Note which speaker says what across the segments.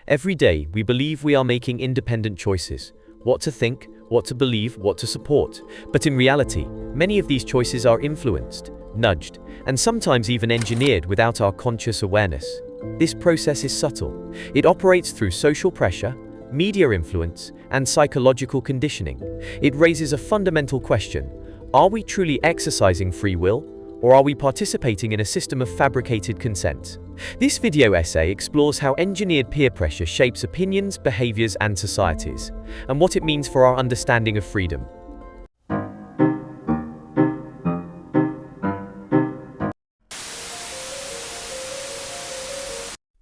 Speaker 1: Every day, we believe we are making independent choices. What to think, what to believe, what to support. But in reality, many of these choices are influenced, nudged, and sometimes even engineered without our conscious awareness. This process is subtle. It operates through social pressure, media influence, and psychological conditioning. It raises a fundamental question: are we truly exercising free will, or are we participating in a system of fabricated consent? This video essay explores how engineered peer pressure shapes opinions, behaviors, and societies, and what it means for our understanding of freedom.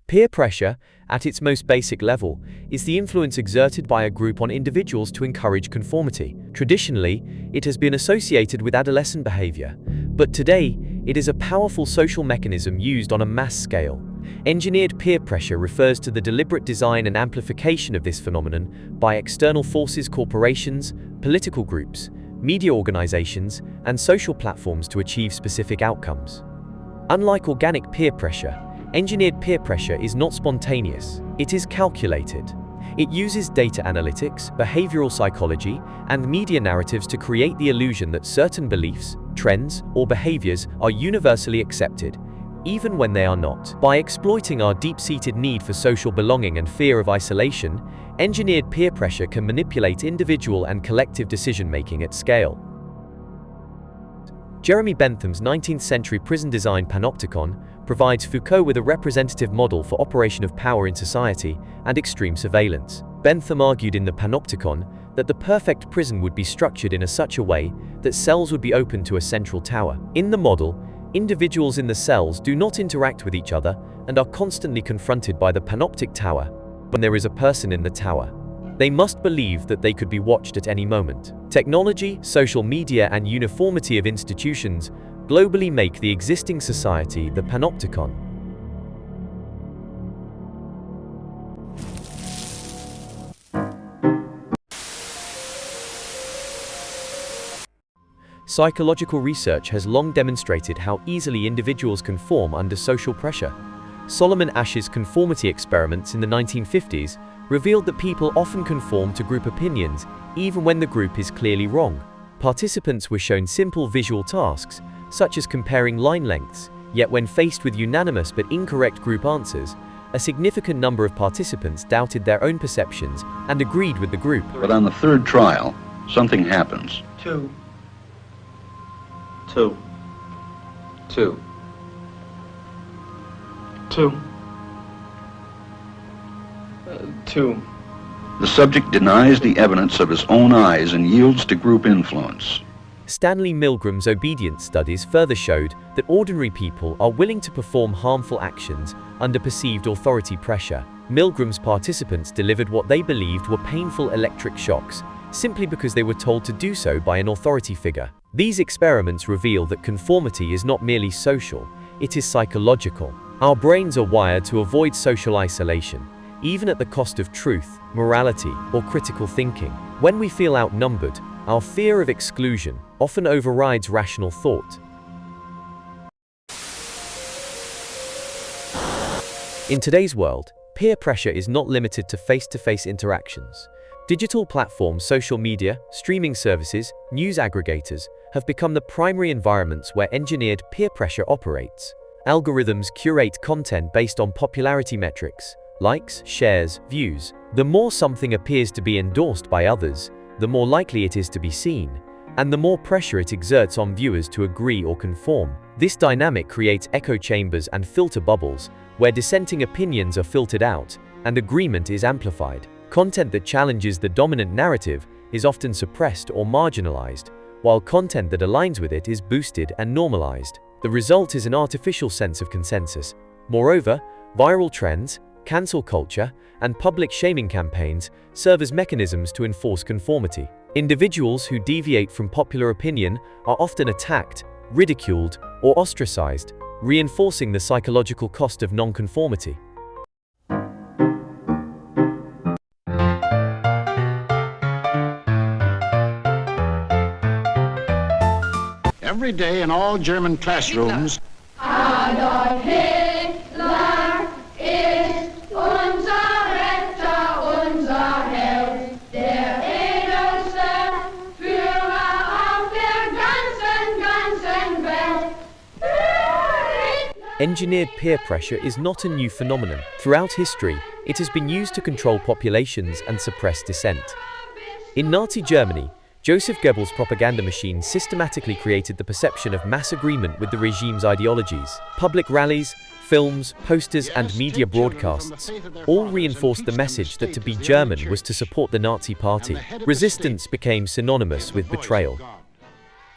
Speaker 1: Peer pressure, at its most basic level, is the influence exerted by a group on individuals to encourage conformity. Traditionally, it has been associated with adolescent behavior, but today, it is a powerful social mechanism used on a mass scale. Engineered peer pressure refers to the deliberate design and amplification of this phenomenon by external forces, corporations, political groups, media organizations, and social platforms to achieve specific outcomes. Unlike organic peer pressure, engineered peer pressure is not spontaneous. It is calculated. It uses data analytics, behavioral psychology, and media narratives to create the illusion that certain beliefs, trends, or behaviors are universally accepted, even when they are not. By exploiting our deep-seated need for social belonging and fear of isolation, engineered peer pressure can manipulate individual and collective decision-making at scale. Jeremy Bentham's 19th-century prison design Panopticon provides Foucault with a representative model for operation of power in society and extreme surveillance. Bentham argued in the Panopticon that the perfect prison would be structured in such a way that cells would be open to a central tower. In the model, individuals in the cells do not interact with each other and are constantly confronted by the panoptic tower. When there is a person in the tower, they must believe that they could be watched at any moment. Technology, social media, and uniformity of institutions globally make the existing society the Panopticon. Psychological research has long demonstrated how easily individuals conform under social pressure. Solomon Asch's conformity experiments in the 1950s revealed that people often conform to group opinions even when the group is clearly wrong. Participants were shown simple visual tasks, such as comparing line lengths, yet when faced with unanimous but incorrect group answers, a significant number of participants doubted their own perceptions and agreed with the group.
Speaker 2: But on the third trial, something happens.
Speaker 3: Two.
Speaker 2: The subject denies the evidence of his own eyes and yields to group influence.
Speaker 1: Stanley Milgram's obedience studies further showed that ordinary people are willing to perform harmful actions under perceived authority pressure. Milgram's participants delivered what they believed were painful electric shocks, simply because they were told to do so by an authority figure. These experiments reveal that conformity is not merely social, it is psychological. Our brains are wired to avoid social isolation, even at the cost of truth, morality, or critical thinking. When we feel outnumbered, our fear of exclusion often overrides rational thought. In today's world, peer pressure is not limited to face-to-face interactions. Digital platforms, social media, streaming services, news aggregators have become the primary environments where engineered peer pressure operates. Algorithms curate content based on popularity metrics, likes, shares, views. The more something appears to be endorsed by others, the more likely it is to be seen, and the more pressure it exerts on viewers to agree or conform. This dynamic creates echo chambers and filter bubbles, where dissenting opinions are filtered out, and agreement is amplified. Content that challenges the dominant narrative is often suppressed or marginalized, while content that aligns with it is boosted and normalized. The result is an artificial sense of consensus. Moreover, viral trends, cancel culture, and public shaming campaigns serve as mechanisms to enforce conformity. Individuals who deviate from popular opinion are often attacked, ridiculed, or ostracized, reinforcing the psychological cost of nonconformity.
Speaker 3: Every day in all German classrooms.
Speaker 4: Adolf Hitler ist unser
Speaker 1: Engineered peer pressure is not a new phenomenon. Throughout history, it has been used to control populations and suppress dissent. In Nazi Germany, Joseph Goebbels' propaganda machine systematically created the perception of mass agreement with the regime's ideologies. Public rallies, films, posters, and media broadcasts all reinforced the message that to be German was to support the Nazi Party. Resistance became synonymous with betrayal.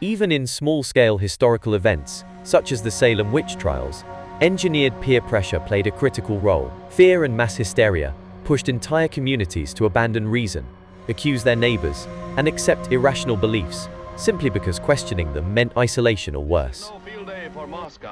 Speaker 1: Even in small-scale historical events, such as the Salem witch trials, engineered peer pressure played a critical role. Fear and mass hysteria pushed entire communities to abandon reason, accuse their neighbors, and accept irrational beliefs, simply because questioning them meant isolation or worse.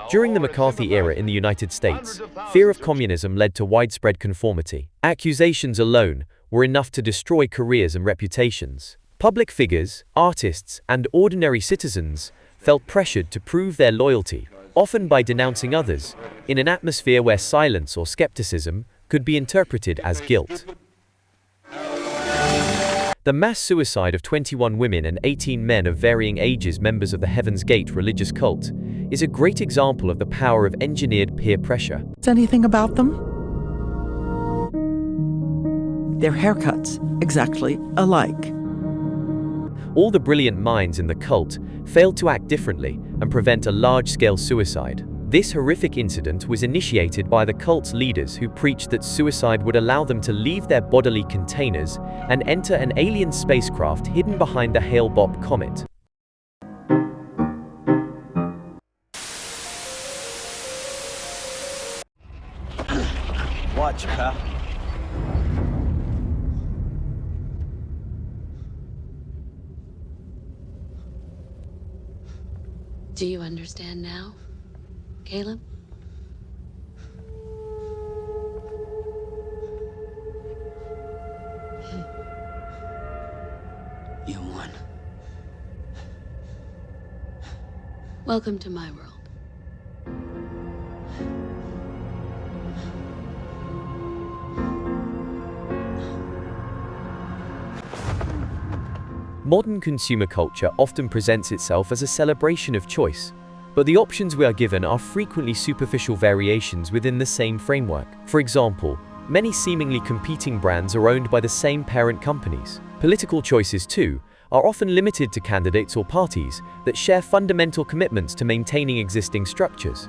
Speaker 1: During the McCarthy era in the United States, fear of communism led to widespread conformity. Accusations alone were enough to destroy careers and reputations. Public figures, artists, and ordinary citizens felt pressured to prove their loyalty, often by denouncing others, in an atmosphere where silence or skepticism could be interpreted as guilt. The mass suicide of 21 women and 18 men of varying ages, members of the Heaven's Gate religious cult, is a great example of the power of engineered peer pressure.
Speaker 4: Anything about them? Their haircuts, exactly alike.
Speaker 1: All the brilliant minds in the cult failed to act differently and prevent a large-scale suicide. This horrific incident was initiated by the cult's leaders, who preached that suicide would allow them to leave their bodily containers and enter an alien spacecraft hidden behind the Hale-Bopp comet.
Speaker 5: Watch, pal.
Speaker 6: Do you understand now, Caleb?
Speaker 5: You won.
Speaker 6: Welcome to my world.
Speaker 1: Modern consumer culture often presents itself as a celebration of choice, but the options we are given are frequently superficial variations within the same framework. For example, many seemingly competing brands are owned by the same parent companies. Political choices, too, are often limited to candidates or parties that share fundamental commitments to maintaining existing structures.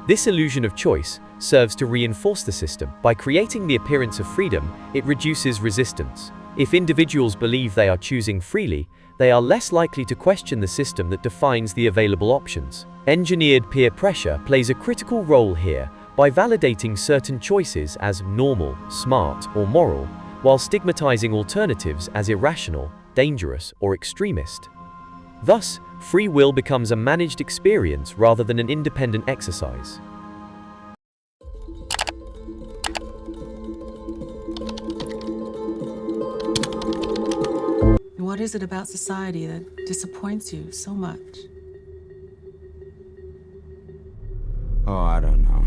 Speaker 1: This illusion of choice serves to reinforce the system. By creating the appearance of freedom, it reduces resistance. If individuals believe they are choosing freely, they are less likely to question the system that defines the available options. Engineered peer pressure plays a critical role here by validating certain choices as normal, smart, or moral, while stigmatizing alternatives as irrational, dangerous, or extremist. Thus, free will becomes a managed experience rather than an independent exercise.
Speaker 7: What is it about society that disappoints you so much?
Speaker 8: Oh, I don't know.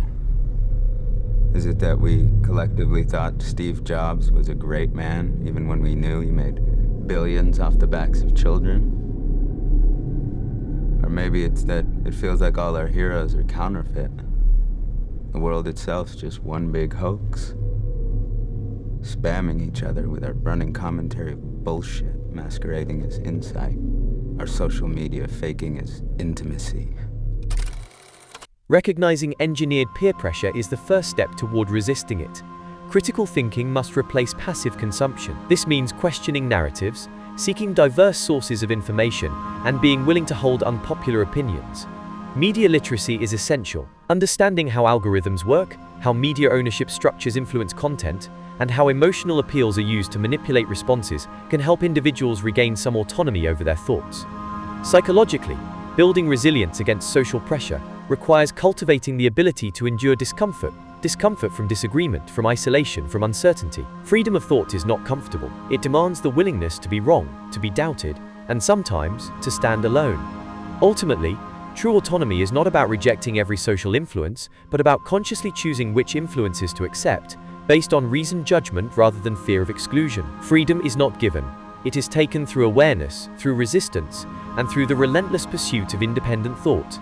Speaker 8: Is it that we collectively thought Steve Jobs was a great man, even when we knew he made billions off the backs of children? Or maybe it's that it feels like all our heroes are counterfeit. The world itself's just one big hoax. Spamming each other with our running commentary of bullshit masquerading as insight. Our social media faking as intimacy.
Speaker 1: Recognizing engineered peer pressure is the first step toward resisting it. Critical thinking must replace passive consumption. This means questioning narratives, seeking diverse sources of information, and being willing to hold unpopular opinions. Media literacy is essential. Understanding how algorithms work, how media ownership structures influence content, and how emotional appeals are used to manipulate responses can help individuals regain some autonomy over their thoughts. Psychologically, building resilience against social pressure requires cultivating the ability to endure discomfort from disagreement, from isolation, from uncertainty. Freedom of thought is not comfortable. It demands the willingness to be wrong, to be doubted, and sometimes to stand alone. Ultimately, true autonomy is not about rejecting every social influence, but about consciously choosing which influences to accept, based on reasoned judgment rather than fear of exclusion. Freedom is not given. It is taken through awareness, through resistance, and through the relentless pursuit of independent thought.